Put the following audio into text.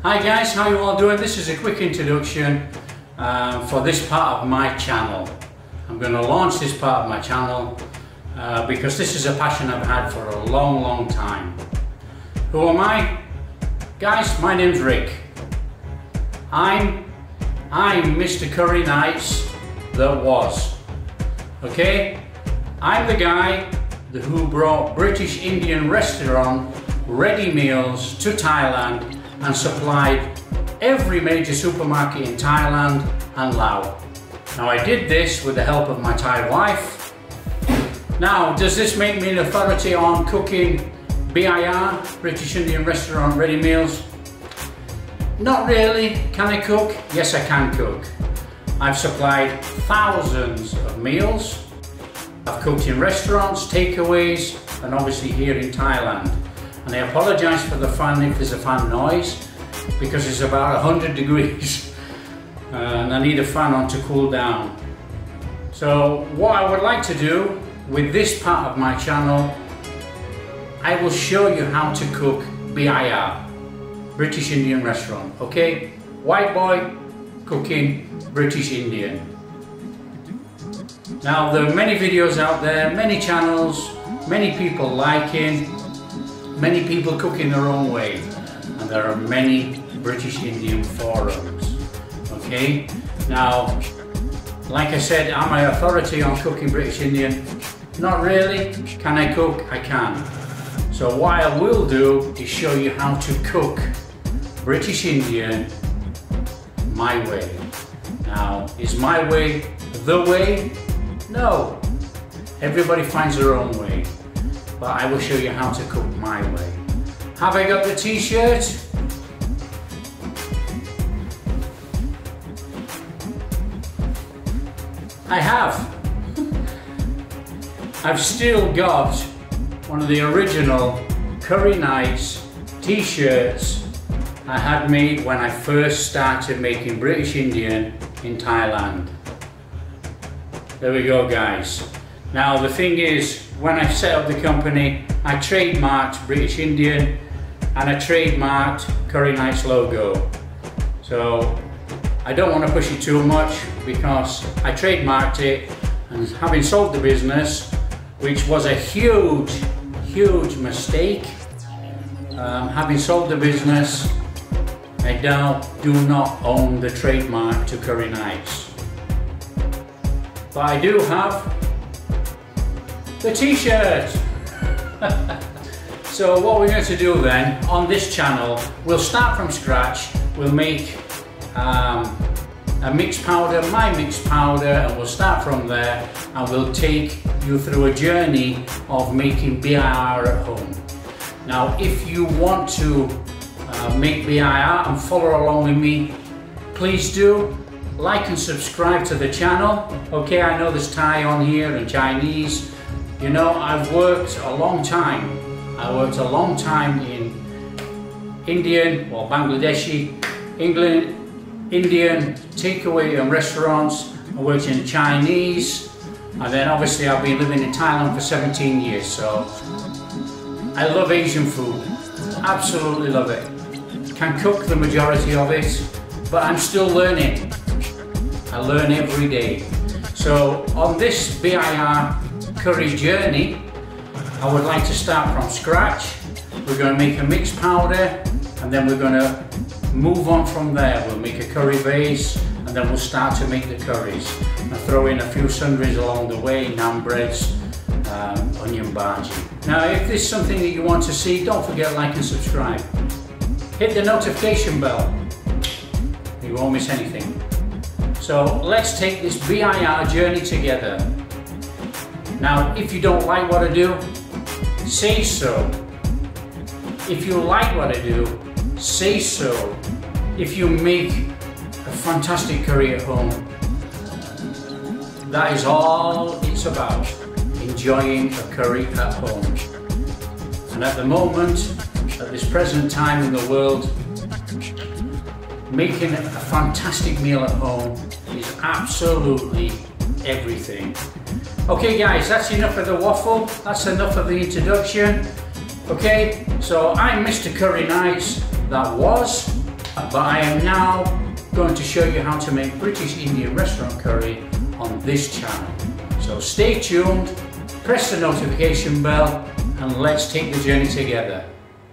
Hi guys, how you all doing? This is a quick introduction for this part of my channel. I'm going to launch this part of my channel because this is a passion I've had for a long time. Who am I? Guys, my name's Rick. I'm Mr. Curry-Nigts that was. Okay? I'm the guy who brought British Indian restaurant ready meals to Thailand and supplied every major supermarket in Thailand and Laos. Now I did this with the help of my Thai wife. Now, does this make me an authority on cooking BIR, British Indian Restaurant Ready Meals? Not really. Can I cook? Yes, I can cook. I've supplied thousands of meals. I've cooked in restaurants, takeaways, and obviously here in Thailand. And I apologise for the fan if there's a fan noise, because it's about 100 degrees and I need a fan on to cool down. So what I would like to do with this part of my channel, I will show you how to cook BIR, British Indian Restaurant, okay? White boy cooking British Indian. Now there are many videos out there, many channels, many people liking, many people cooking their own way, and there are many British Indian forums, okay? Now, like I said, am I authority on cooking British Indian? Not really. Can I cook? I can. So what I will do is show you how to cook British Indian my way. Now, is my way the way? No. Everybody finds their own way. But I will show you how to cook my way. Have I got the t-shirt? I have. I've still got one of the original Curry-Nigts t-shirts I had made when I first started making British Indian in Thailand. There we go, guys. Now the thing is, when I set up the company, I trademarked British Indian and I trademarked Curry-Nigts logo. So I don't want to push it too much because I trademarked it, and having sold the business, which was a huge mistake, having sold the business, I now do not own the trademark to Curry-Nigts. But I do have the t-shirt. So what we're going to do then on this channel, we'll start from scratch. We'll make a mixed powder, my mixed powder, and we'll start from there and we'll take you through a journey of making BIR at home. Now if you want to make BIR and follow along with me, please do like and subscribe to the channel. Okay, I know there's Thai on here and Chinese. You know, I've worked a long time. I worked a long time in Indian or Bangladeshi, Indian takeaway and restaurants. I worked in Chinese, and then obviously I've been living in Thailand for 17 years. So I love Asian food, absolutely love it. Can cook the majority of it, but I'm still learning. I learn every day. So on this BIR curry journey, I would like to start from scratch. We're going to make a mixed powder, and then we're going to move on from there. We'll make a curry base, and then we'll start to make the curries and throw in a few sundries along the way, naan breads, onion bhaji. Now if this is something that you want to see, don't forget to like and subscribe. Hit the notification bell. You won't miss anything. So let's take this BIR journey together. Now, if you don't like what I do, say so. If you like what I do, say so. If you make a fantastic curry at home, that is all it's about, enjoying a curry at home. And at the moment, at this present time in the world, making a fantastic meal at home is absolutely everything. Okay guys, that's enough of the waffle, that's enough of the introduction. Okay, so I'm Mr. Curry-Nigts, that was, But I am now going to show you how to make British Indian restaurant curry on this channel. So stay tuned, press the notification bell, and let's take the journey together.